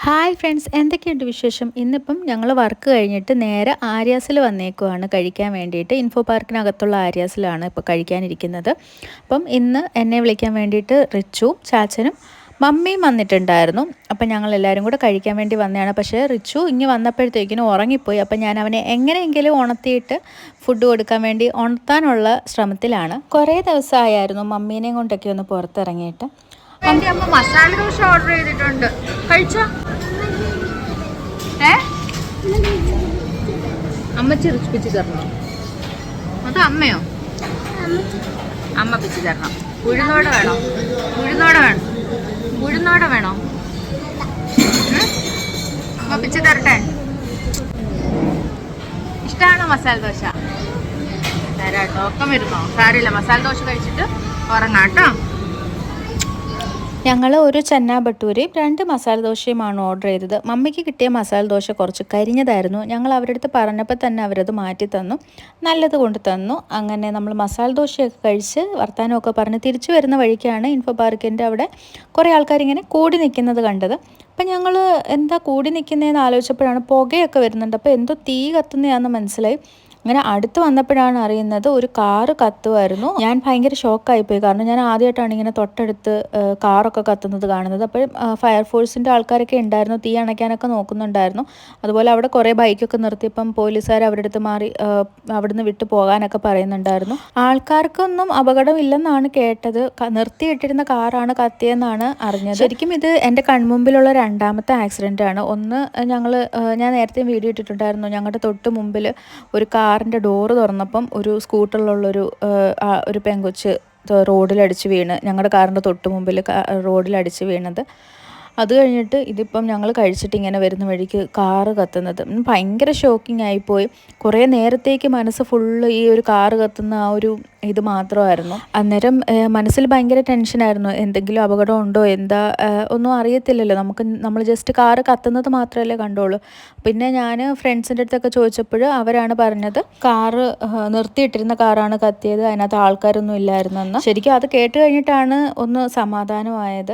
Hi friends, എന്തൊക്കെയുണ്ട് വിശേഷം? ഇന്നിപ്പം ഞങ്ങൾ വർക്ക് കഴിഞ്ഞിട്ട് നേരെ ആര്യാസിൽ വന്നേക്കുവാണ് കഴിക്കാൻ വേണ്ടിയിട്ട്. ഇൻഫോ പാർക്കിനകത്തുള്ള ആര്യാസിലാണ് ഇപ്പോൾ കഴിക്കാനിരിക്കുന്നത്. അപ്പം ഇന്ന് എന്നെ വിളിക്കാൻ വേണ്ടിയിട്ട് റിച്ചുവും ചാച്ചനും മമ്മിയും വന്നിട്ടുണ്ടായിരുന്നു. അപ്പം ഞങ്ങൾ എല്ലാവരും കൂടെ കഴിക്കാൻ വേണ്ടി വന്നതാണ്. പക്ഷേ റിച്ചു ഇങ്ങ് വന്നപ്പോഴത്തേക്കിനും ഉറങ്ങിപ്പോയി. അപ്പം ഞാൻ അവനെ എങ്ങനെയെങ്കിലും ഉണർത്തിയിട്ട് ഫുഡ് കൊടുക്കാൻ വേണ്ടി ഉണർത്താനുള്ള ശ്രമത്തിലാണ്. കുറേ ദിവസമായിരുന്നു മമ്മീനെയും കൊണ്ടൊക്കെ ഒന്ന് പുറത്തിറങ്ങിയിട്ട്. അമ്മ മസാല ദോശ ഓർഡർ ചെയ്തിട്ടുണ്ട്. കഴിച്ചോ? അമ്മച്ചി പിച്ച് തരണോ? അത് അമ്മയോ? അമ്മ പിച്ച് തരണം. ഉഴുന്നോടെ വേണോ? ഉഴുന്നോടെ വേണോ? അമ്മ പിച്ച് തരട്ടെ? ഇഷ്ടമാണോ മസാല ദോശ? തരാട്ടോ. ഒക്കെ വരുന്നോ? സാരമില്ല, മസാല ദോശ കഴിച്ചിട്ട് ഉറങ്ങാട്ടോ. ഞങ്ങൾ ഒരു ചന്ന ഭട്ടൂരയും 2 മസാല ദോശയുമാണ് ഓർഡർ ചെയ്തത്. മമ്മിക്ക് കിട്ടിയ മസാല ദോശ കുറച്ച് കരിഞ്ഞതായിരുന്നു. ഞങ്ങൾ അവരുടെ അടുത്ത് പറഞ്ഞപ്പോൾ തന്നെ അവരത് മാറ്റി തന്നു, നല്ലത് കൊണ്ട് തന്നു. അങ്ങനെ നമ്മൾ മസാല ദോശയൊക്കെ കഴിച്ച് വർത്താനമൊക്കെ പറഞ്ഞ് തിരിച്ചു വരുന്ന വഴിക്കാണ് ഇൻഫോ പാർക്കിൻ്റെ അവിടെ കുറേ ആൾക്കാരിങ്ങനെ കൂടി നിൽക്കുന്നത് കണ്ടത്. അപ്പം ഞങ്ങൾ എന്താ കൂടി നിൽക്കുന്നതെന്ന് ആലോചിച്ചപ്പോഴാണ് പുകയൊക്കെ വരുന്നുണ്ട്. അപ്പോൾ എന്തോ തീ കത്തുന്നതാണെന്ന് മനസ്സിലായി. അങ്ങനെ അടുത്ത് വന്നപ്പോഴാണ് അറിയുന്നത് ഒരു കാറ് കത്തുമായിരുന്നു. ഞാൻ ഭയങ്കര ഷോക്കായിപ്പോയി, കാരണം ഞാൻ ആദ്യമായിട്ടാണ് ഇങ്ങനെ തൊട്ടടുത്ത് കാറൊക്കെ കത്തുന്നത് കാണുന്നത്. അപ്പോൾ ഫയർഫോഴ്സിൻ്റെ ആൾക്കാരൊക്കെ ഉണ്ടായിരുന്നു, തീ അണയ്ക്കാനൊക്കെ നോക്കുന്നുണ്ടായിരുന്നു. അതുപോലെ അവിടെ കുറേ ബൈക്കൊക്കെ നിർത്തിയപ്പം പോലീസുകാർ അവരുടെ അടുത്ത് മാറി അവിടുന്ന് വിട്ടു പോകാനൊക്കെ പറയുന്നുണ്ടായിരുന്നു. ആൾക്കാർക്കൊന്നും അപകടമില്ലെന്നാണ് കേട്ടത്. നിർത്തിയിട്ടിരുന്ന കാറാണ് കത്തിയെന്നാണ് അറിഞ്ഞത്. ശരിക്കും ഇത് എൻ്റെ കൺമുമ്പിലുള്ള രണ്ടാമത്തെ ആക്സിഡൻ്റ് ആണ്. ഒന്ന് ഞാൻ നേരത്തെ വീഡിയോ ഇട്ടിട്ടുണ്ടായിരുന്നു. ഞങ്ങളുടെ തൊട്ട് മുമ്പിൽ ഒരു കാറിൻ്റെ ഡോറ് തുറന്നപ്പം ഒരു സ്കൂട്ടറിലുള്ളൊരു ഒരു പെങ്കൊച്ച് റോഡിലടിച്ച് വീണ്, ഞങ്ങളുടെ കാറിൻ്റെ തൊട്ട് മുമ്പിൽ റോഡിലടിച്ച് വീണത്. അത് കഴിഞ്ഞിട്ട് ഇതിപ്പം ഞങ്ങൾ കഴിച്ചിട്ട് ഇങ്ങനെ വരുന്ന വഴിക്ക് കാറ് കത്തുന്നത് ഭയങ്കര ഷോക്കിംഗ് ആയിപ്പോയി. കുറേ നേരത്തേക്ക് മനസ്സ് ഫുള്ള് ഈ ഒരു കാറ് കത്തുന്ന ആ ഒരു ഇത് മാത്രമായിരുന്നു. അന്നേരം മനസ്സിൽ ഭയങ്കര ടെൻഷനായിരുന്നു. എന്തെങ്കിലും അപകടം ഉണ്ടോ എന്താ ഒന്നും അറിയത്തില്ലല്ലോ നമുക്ക്. നമ്മൾ ജസ്റ്റ് കാറ് കത്തുന്നത് മാത്രമല്ലേ കണ്ടോളൂ. പിന്നെ ഞാൻ ഫ്രണ്ട്സിൻ്റെ അടുത്തൊക്കെ ചോദിച്ചപ്പോൾ അവരാണ് പറഞ്ഞത് കാറ് നിർത്തിയിട്ടിരുന്ന കാറാണ് കത്തിയത്, അതിനകത്ത് ആൾക്കാരൊന്നും ഇല്ലായിരുന്നെന്ന്. ശരിക്കും അത് കേട്ട് കഴിഞ്ഞിട്ടാണ് ഒന്ന് സമാധാനമായത്.